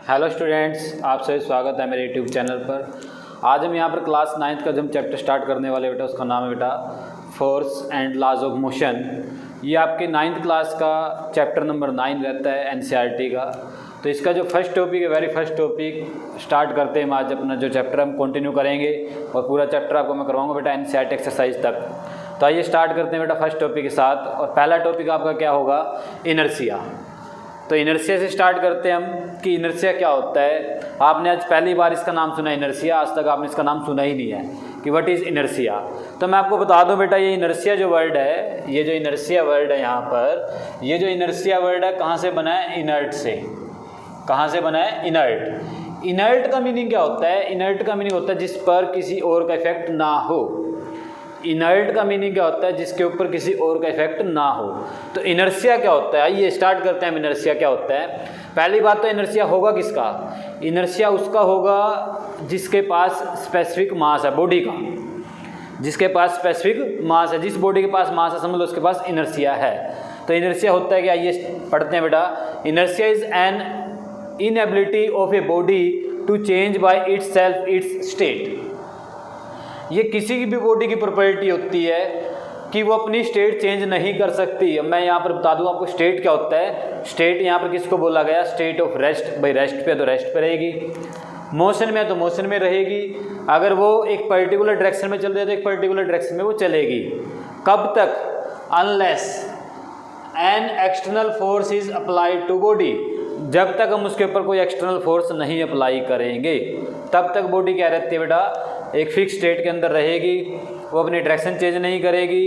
Hello students, आप सभी स्वागत है मेरे यूट्यूब चैनल पर। आज हम यहाँ पर क्लास 9th का जो हम चैप्टर स्टार्ट करने वाले बेटा, उसका नाम है बेटा force and laws of motion. ये आपके 9th क्लास का चैप्टर नंबर 9 रहता है एनसीईआरटी का। तो इसका जो फर्स्ट टॉपिक है, वेरी फर्स्ट टॉपिक स्टार्ट करते हैं। आज अपना जो चैप्टर हम कंटिन्यू करेंगे और पूरा चैप्टर आपको मैं करवाऊँगा बेटा एनसीईआरटी एक्सरसाइज तक। तो आइए स्टार्ट करते हैं बेटा फर्स्ट टॉपिक के साथ। और पहला टॉपिक आपका क्या होगा? इनर्शिया। तो इनर्शिया से स्टार्ट करते हैं हम कि इनर्शिया क्या होता है। आपने आज पहली बार इसका नाम सुना इनर्शिया, आज तक आपने इसका नाम सुना ही नहीं है कि व्हाट इज़ इनर्शिया। तो मैं आपको बता दूं बेटा, ये इनर्शिया जो वर्ड है, ये जो इनर्शिया वर्ड है यहाँ पर, ये जो इनर्शिया वर्ड है कहाँ से बना है? इनर्ट से। कहाँ से बना है? इनर्ट। इनर्ट का मीनिंग क्या होता है? इनर्ट का मीनिंग होता है जिस पर किसी और का इफेक्ट ना हो। इनर्ट का मीनिंग क्या होता है? जिसके ऊपर किसी और का इफेक्ट ना हो। तो इनर्शिया क्या होता है? आइए स्टार्ट करते हैं। इनर्शिया क्या होता है? पहली बात तो इनर्शिया होगा किसका? इनर्शिया उसका होगा जिसके पास स्पेसिफिक मास है, बॉडी का। जिसके पास स्पेसिफिक मास है, जिस बॉडी के पास मास है, समझ लो उसके पास इनर्शिया है। तो इनर्शिया होता है कि आइए पढ़ते हैं बेटा। Inertia is an inability of a body to change by itself its state. ये किसी की भी बॉडी की प्रॉपर्टी होती है कि वो अपनी स्टेट चेंज नहीं कर सकती। अब मैं यहाँ पर बता दूँ आपको स्टेट क्या होता है। स्टेट यहाँ पर किसको बोला गया? State of rest. भाई रेस्ट पे तो रेस्ट पे रहेगी, मोशन में तो मोशन में रहेगी। अगर वो एक पर्टिकुलर डायरेक्शन में चल रही है तो एक पर्टिकुलर डायरेक्शन में वो चलेगी। कब तक? Unless an external force is applied to body. जब तक हम उसके ऊपर कोई एक्सटर्नल फोर्स नहीं अप्लाई करेंगे तब तक बॉडी क्या रहती है बेटा? एक फिक्स स्टेट के अंदर रहेगी। वो अपनी डायरेक्शन चेंज नहीं करेगी,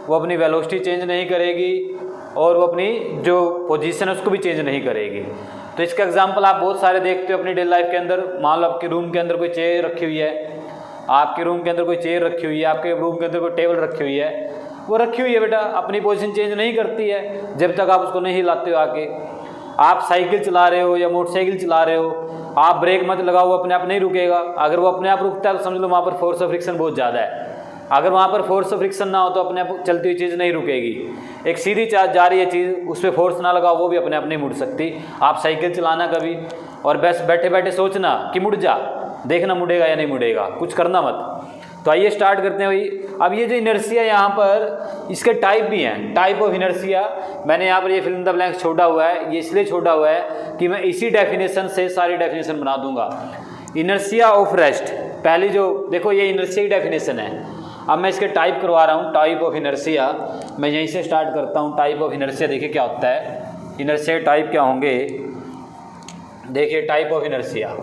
वो अपनी वेलोसिटी चेंज नहीं करेगी और वो अपनी जो पोजीशन है उसको भी चेंज नहीं करेगी। तो इसका एग्जांपल आप बहुत सारे देखते हो अपनी डेली लाइफ के अंदर। मान लो आपके रूम के अंदर कोई चेयर रखी हुई है, आपके रूम के अंदर कोई चेयर रखी हुई है, आपके रूम के अंदर कोई टेबल रखी हुई है, वो रखी हुई है बेटा, अपनी पोजीशन चेंज नहीं करती है जब तक आप उसको नहीं हिलाते हो आके। आप साइकिल चला रहे हो या मोटरसाइकिल चला रहे हो, आप ब्रेक मत लगाओ, वो अपने आप नहीं रुकेगा। अगर वो अपने आप रुकता है तो समझ लो वहाँ पर फोर्स ऑफ फ्रिक्शन बहुत ज़्यादा है। अगर वहाँ पर फोर्स ऑफ फ्रिक्शन ना हो तो अपने आप चलती हुई चीज़ नहीं रुकेगी। एक सीधी चार्ज जा रही है चीज़, उस पर फोर्स ना लगाओ, वो भी अपने आप नहीं मुड़ सकती। आप साइकिल चलाना कभी और बस बैठे बैठे सोचना कि मुड़ जा, देखना मुड़ेगा या नहीं मुड़ेगा, कुछ करना मत। तो आइए स्टार्ट करते हैं भाई। अब ये जो इनर्शिया यहाँ पर, इसके टाइप भी हैं, टाइप ऑफ इनर्शिया। मैंने यहाँ पर ये फिल इन द ब्लैंक छोड़ा हुआ है, ये इसलिए छोड़ा हुआ है कि मैं इसी डेफिनेशन से सारी डेफिनेशन बना दूंगा। इनर्शिया ऑफ रेस्ट, पहली जो देखो ये इनर्शिया की डेफिनेशन है। अब मैं इसके टाइप करवा रहा हूँ, टाइप ऑफ इनर्शिया। मैं यहीं से स्टार्ट करता हूँ। टाइप ऑफ इनर्शिया देखिए क्या होता है। इनर्शिया टाइप क्या होंगे? देखिए type of inertia,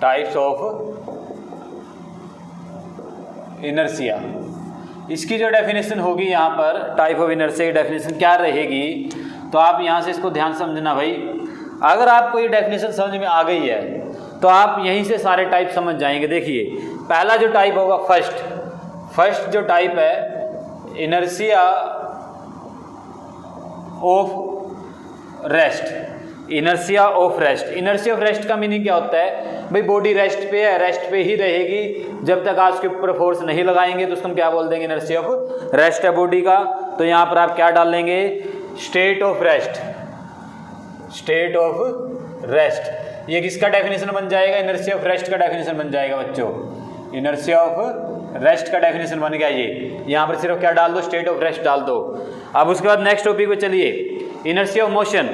types of inertia. इसकी जो डेफिनेशन होगी यहाँ पर, टाइप ऑफ इनर्शिया की डेफिनेशन क्या रहेगी, तो आप यहाँ से इसको ध्यान समझना भाई। अगर आपको ये डेफिनेशन समझ में आ गई है तो आप यहीं से सारे टाइप समझ जाएंगे। देखिए पहला जो टाइप होगा, फर्स्ट जो टाइप है inertia of rest. Inertia of rest, inertia of rest का मीनिंग क्या होता है? भाई बॉडी रेस्ट पे है, रेस्ट पे ही रहेगी जब तक आप उसके ऊपर फोर्स नहीं लगाएंगे, तो उसको हम क्या बोल देंगे? इनर्शिया ऑफ रेस्ट है बॉडी का। तो यहाँ पर आप क्या डाल लेंगे? State of rest. State of rest ये किसका डेफिनेशन बन जाएगा? इनर्शिया ऑफ रेस्ट का डेफिनेशन बन जाएगा बच्चों। इनर्शिया ऑफ रेस्ट का डेफिनेशन बन गया ये। यहाँ पर सिर्फ क्या डाल दो? स्टेट ऑफ रेस्ट डाल दो। अब उसके बाद नेक्स्ट टॉपिक पे चलिए, inertia of motion.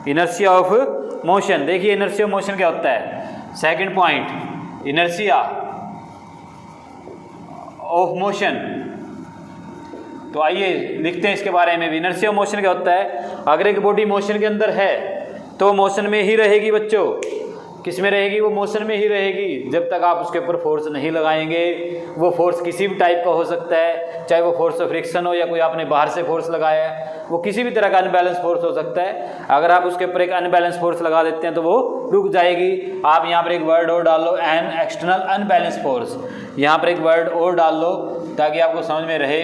Inertia of motion, देखिए इनर्शिया ऑफ मोशन क्या होता है? Second point, inertia of motion. तो आइए लिखते हैं इसके बारे में भी। इनर्शिया ऑफ मोशन क्या होता है? अगर एक बॉडी मोशन के अंदर है तो मोशन में ही रहेगी बच्चों। किस में रहेगी? वो मोशन में ही रहेगी जब तक आप उसके ऊपर फोर्स नहीं लगाएंगे। वो फोर्स किसी भी टाइप का हो सकता है, चाहे वो फोर्स ऑफ फ्रिक्शन हो या कोई आपने बाहर से फोर्स लगाया है, वो किसी भी तरह का अनबैलेंस फोर्स हो सकता है। अगर आप उसके ऊपर एक अनबैलेंस फोर्स लगा देते हैं तो वो रुक जाएगी। आप यहाँ पर एक वर्ड और डाल लो, एन एक्सटर्नल अनबैलेंस फोर्स। यहाँ पर एक वर्ड और डाल लो ताकि आपको समझ में रहे।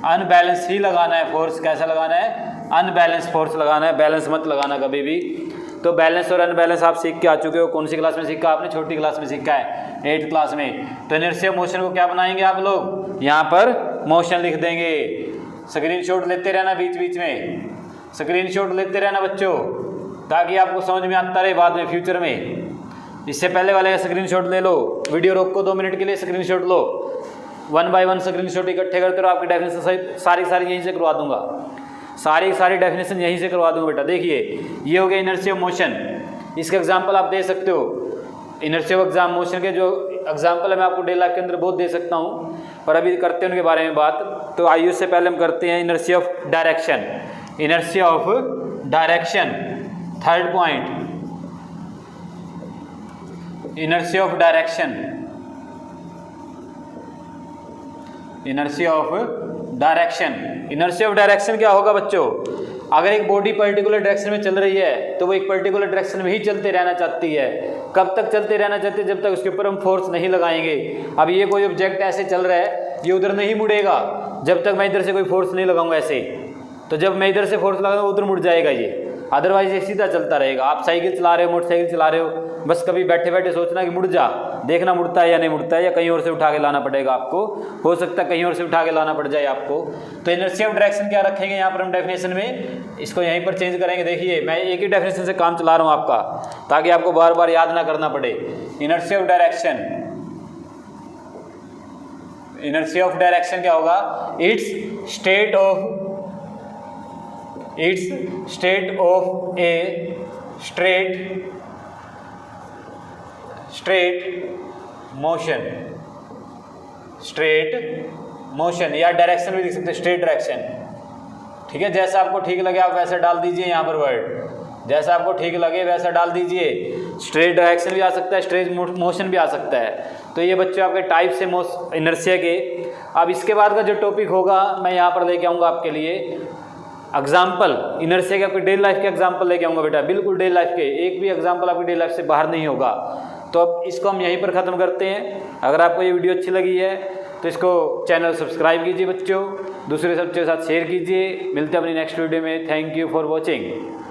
अनबैलेंस ही लगाना है फोर्स। कैसा लगाना है? अनबैलेंस फोर्स लगाना है, बैलेंस मत लगाना कभी भी। तो बैलेंस और अनबैलेंस आप सीख के आ चुके हो। कौन सी क्लास में सीखा आपने? छोटी क्लास में सीखा है, 8th क्लास में। तो इनर्शिया मोशन को क्या बनाएंगे आप लोग? यहाँ पर मोशन लिख देंगे। स्क्रीनशॉट लेते रहना बीच बीच में, स्क्रीनशॉट लेते रहना बच्चों। ताकि आपको समझ में आता रहे बाद में फ्यूचर में। इससे पहले वाले का स्क्रीनशॉट ले लो, वीडियो रोक को 2 मिनट के लिए स्क्रीनशॉट लो, 1 बाय 1 स्क्रीनशॉट इकट्ठे करते रहो, आपकी डेफिनेशन सारी यहीं से करवा दूंगा, सारी डेफिनेशन यहीं से करवा दूंगा बेटा। देखिए ये हो गया इनर्शिया ऑफ मोशन, इसके एग्जाम्पल आप दे सकते हो। इनर्शिया ऑफ एग्जाम मोशन के जो एग्जाम्पल है मैं आपको डे लाइफ के अंदर बहुत दे सकता हूँ, पर अभी करते हैं उनके बारे में बात। तो आइए उससे पहले हम करते हैं inertia of direction. Inertia of direction, third point, inertia of direction. Inertia of direction, inertia of direction क्या होगा बच्चों? अगर एक बॉडी पर्टिकुलर डायरेक्शन में चल रही है तो वो एक पर्टिकुलर डायरेक्शन में ही चलते रहना चाहती है। कब तक चलते रहना चाहती है? जब तक उसके ऊपर हम फोर्स नहीं लगाएंगे। अब ये कोई ऑब्जेक्ट ऐसे चल रहा है, ये उधर नहीं मुड़ेगा जब तक मैं इधर से कोई फोर्स नहीं लगाऊंगा ऐसे। तो जब मैं इधर से फोर्स लगाऊंगा उधर मुड़ जाएगा ये, अदरवाइज ये सीधा चलता रहेगा। आप साइकिल चला रहे हो, मोटरसाइकिल चला रहे हो, बस कभी बैठे बैठे सोचना कि मुड़ जा, देखना मुड़ता है या नहीं मुड़ता है, या कहीं और से उठा के लाना पड़ेगा आपको, हो सकता है कहीं और से उठा के लाना पड़ जाए आपको। तो इनर्शिया ऑफ डायरेक्शन क्या रखेंगे यहाँ पर हम डेफिनेशन में, इसको यहीं पर चेंज करेंगे। देखिए मैं एक ही डेफिनेशन से काम चला रहा हूँ आपका, ताकि आपको बार बार याद ना करना पड़े। Inertia of direction, inertia of direction क्या होगा? It's state of a straight motion, या डायरेक्शन भी लिख सकते हैं, स्ट्रेट डायरेक्शन। ठीक है, जैसा आपको ठीक लगे आप वैसा डाल दीजिए यहाँ पर वर्ड, जैसा आपको ठीक लगे वैसा डाल दीजिए। स्ट्रेट डायरेक्शन भी आ सकता है, स्ट्रेट मोशन भी आ सकता है। तो ये बच्चों आपके टाइप से इनर्शिया के। अब इसके बाद का जो टॉपिक होगा मैं यहाँ पर लेके आऊँगा आपके लिए एग्जाम्पल, इनर्शिया के आपके डेली लाइफ के एग्जाम्पल लेके आऊँगा बेटा, बिल्कुल डेली लाइफ के, एक भी एग्जाम्पल आपकी डेली लाइफ से बाहर नहीं होगा। तो अब इसको हम यहीं पर ख़त्म करते हैं। अगर आपको ये वीडियो अच्छी लगी है तो इसको चैनल सब्सक्राइब कीजिए बच्चों, दूसरे बच्चों के साथ शेयर कीजिए। मिलते हैं अपनी नेक्स्ट वीडियो में। Thank you for watching.